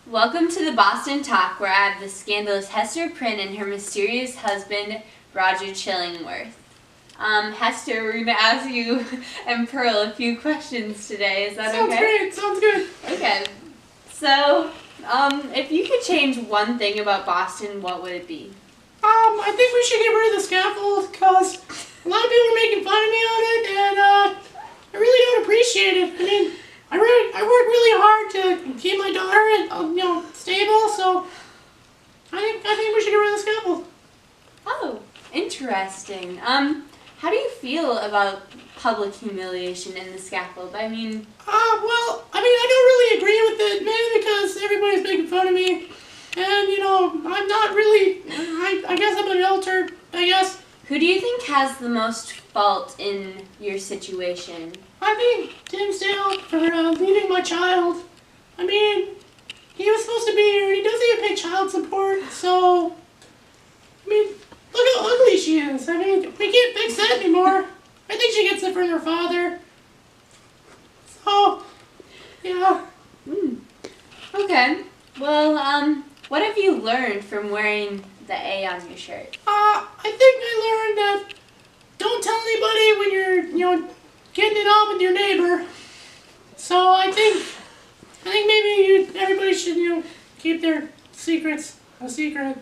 Welcome to the Boston Talk, where I have the scandalous Hester Prynne and her mysterious husband, Roger Chillingworth. Hester, we're going to ask you and Pearl a few questions today. Is that Sounds okay? Sounds good. Okay. So, if you could change one thing about Boston, what would it be? I think we should get rid of the scaffold because a lot of people are making fun of me on it, and I really don't appreciate it. I mean, I work really hard to keep my daughter, stable. So I think we should get rid of the scaffold. Oh, interesting. How do you feel about public humiliation in the scaffold? I mean, I don't really agree with it, mainly because everybody's making fun of me, and I'm not really. I guess I'm an elder. I guess. who do you think has the most fault in your situation? I think Dimsdale for leaving my child. I mean, he was supposed to be here and he doesn't even pay child support, so, I mean, look how ugly she is. I mean, we can't fix that anymore. I think she gets it from her father. So, yeah. Okay. Well, what have you learned from wearing the A on your shirt? I think I learned that don't tell anybody when you're, getting it on with your neighbor. So I think maybe everybody should, keep their secrets a secret.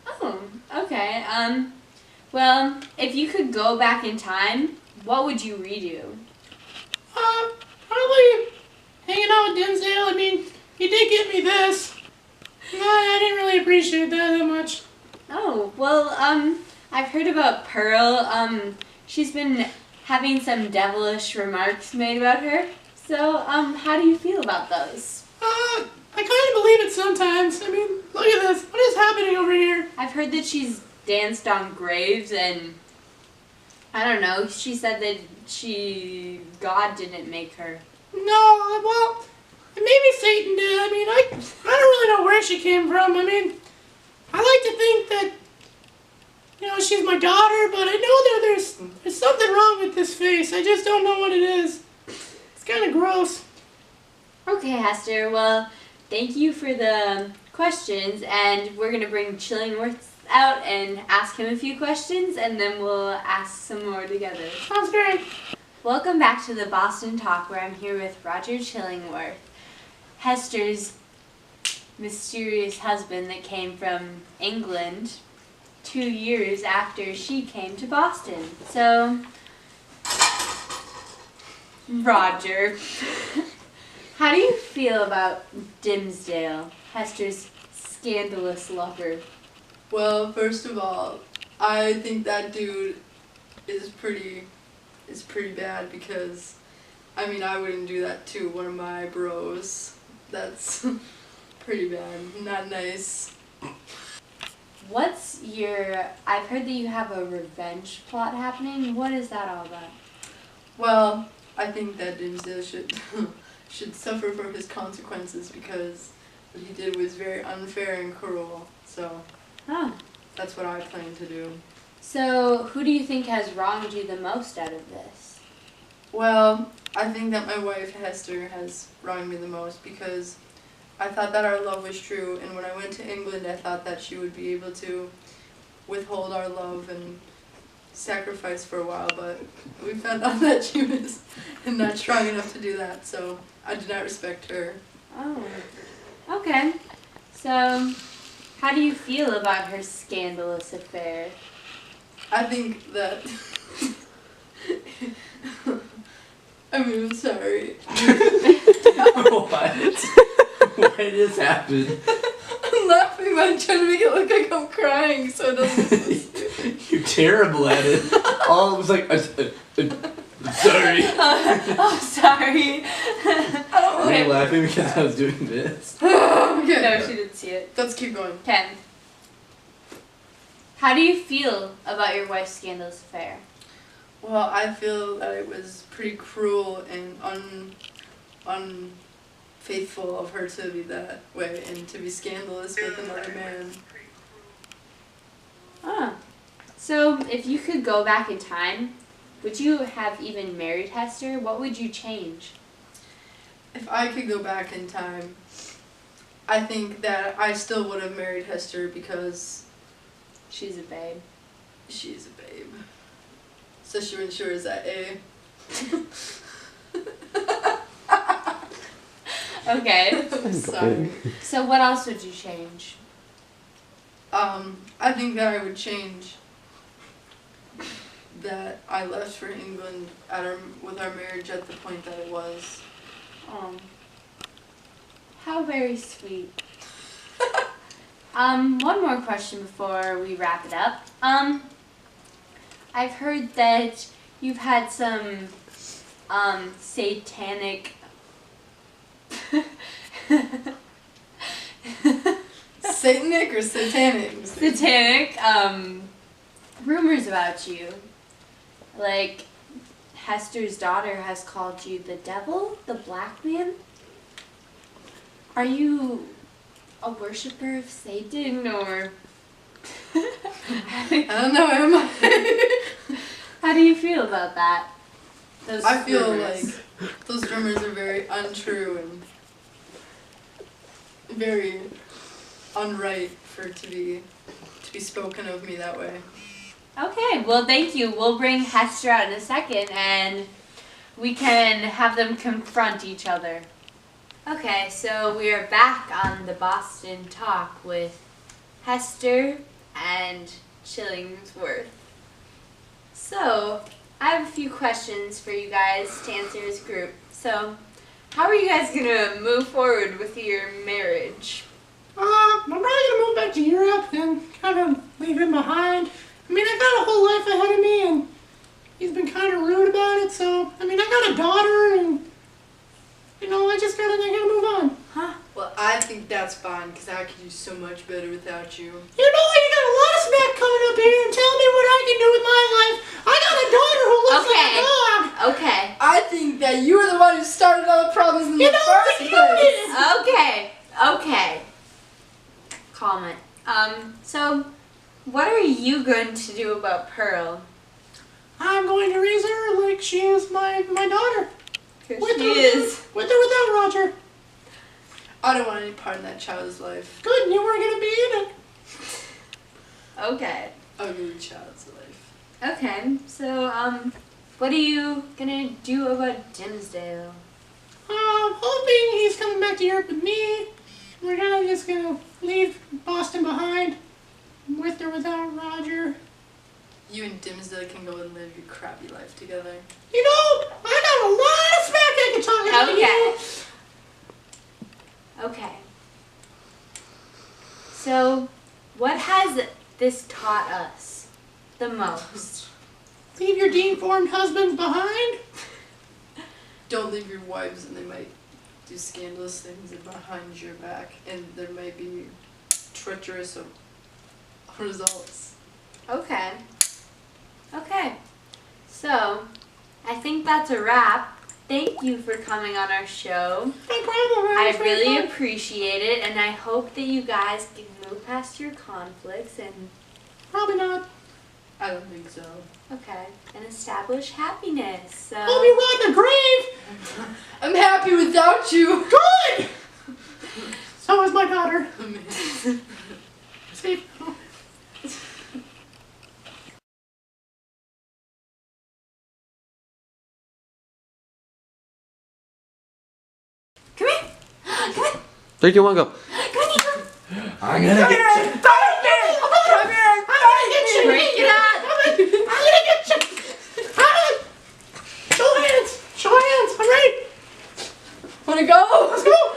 Oh, okay. Well, if you could go back in time, what would you redo? Probably hanging out with Dinsdale. I mean, he did give me this. I didn't really appreciate that much. Oh, well, I've heard about Pearl. She's been having some devilish remarks made about her. So, how do you feel about those? I kind of believe it sometimes. I mean, look at this. What is happening over here? I've heard that she's danced on graves and, I don't know, she said that God didn't make her. No, well, maybe Satan did. I mean, I don't really know where she came from. I mean, I like to think that, she's my daughter, but I know that there's something wrong with this face. I just don't know what it is. It's kind of gross. Okay, Hester, well, thank you for the questions, and we're going to bring Chillingworth out and ask him a few questions, and then we'll ask some more together. Sounds great. Welcome back to the Boston Talk, where I'm here with Roger Chillingworth, Hester's mysterious husband that came from England 2 years after she came to Boston. So, Roger, how do you feel about Dimsdale, Hester's scandalous lover? Well, first of all, I think that dude is pretty bad because, I mean, I wouldn't do that to one of my bros. That's pretty bad. Not nice. I've heard that you have a revenge plot happening. What is that all about? Well, I think that Dinsdale should suffer for his consequences because what he did was very unfair and cruel. So, that's what I plan to do. So, who do you think has wronged you the most out of this? Well, I think that my wife Hester has wronged me the most because I thought that our love was true, and when I went to England I thought that she would be able to withhold our love and sacrifice for a while, but we found out that she was not strong enough to do that, so I did not respect her. Oh, okay. So, how do you feel about her scandalous affair? I think that I'm sorry. What? What just happened? I'm laughing, but I'm trying to make it look like I'm crying so it doesn't. You're terrible at it. All it was like, sorry. Sorry. Were you laughing because I was doing this? Okay. No, she didn't see it. Let's keep going. Ken, how do you feel about your wife's scandalous affair? Well, I feel that it was pretty cruel and unfaithful of her to be that way and to be scandalous with another man. So, if you could go back in time, would you have even married Hester? What would you change? If I could go back in time, I think that I still would have married Hester because She's a babe. she's a babe. So she ensures that A. Okay. I'm sorry. So what else would you change? I think that I would change that I left for England with our marriage at the point that it was. How very sweet. One more question before we wrap it up. I've heard that you've had some satanic Satanic or satanic? satanic rumors about you. Like Hester's daughter has called you the devil, the black man. Are you a worshiper of Satan or I don't know, am I? how do you feel about that? Those I feel rumors? like those rumors are very untrue and very unright for it to be spoken of me that way. Okay, well thank you. We'll bring Hester out in a second and we can have them confront each other. Okay, so we are back on the Boston Talk with Hester and Chillingsworth. So, I have a few questions for you guys to answer as a group. So, how are you guys gonna move forward with your marriage? I'm probably gonna move back to Europe and kind of leave him behind. I mean, I got a whole life ahead of me, and he's been kind of rude about it. So, I mean, I got a daughter, and I just gotta move on. Huh? Well, I think that's fine because I could do so much better without you. You got a lot of smack coming up here and telling me what I can do with my life. I got a daughter who looks like a dog. Okay. I think that you were the one who started all the problems in the first place. Okay. Calm it. So, what are you going to do about Pearl? I'm going to raise her like she is my daughter. Because she is. With or without Roger. I don't want any part in that child's life. Good, you weren't going to be in it. Okay. Ugly child's life. Okay, so, what are you gonna do about Dimsdale? Hoping he's coming back to Europe with me. We're just gonna leave Boston behind. With or without Roger. You and Dimsdale can go and live your crappy life together. I got a lot of smack I can talk about you. Okay. So, what has this taught us the most? Leave your deformed husbands behind. Don't leave your wives and they might do scandalous things behind your back and there might be treacherous results. Okay. So, I think that's a wrap. Thank you for coming on our show. No problem. I really appreciate it, and I hope that you guys can move past your conflicts and Probably not. I don't think so. and establish happiness. So I'll be right in the grave. I'm happy without you. Good. So is my daughter. See? come here. Come here. 3, 2, 1, go. Come here. I'm gonna get you. Come here. I'm gonna get you. Break it up. I'm gonna get you. Show hands. I'm ready. Wanna go? Let's go.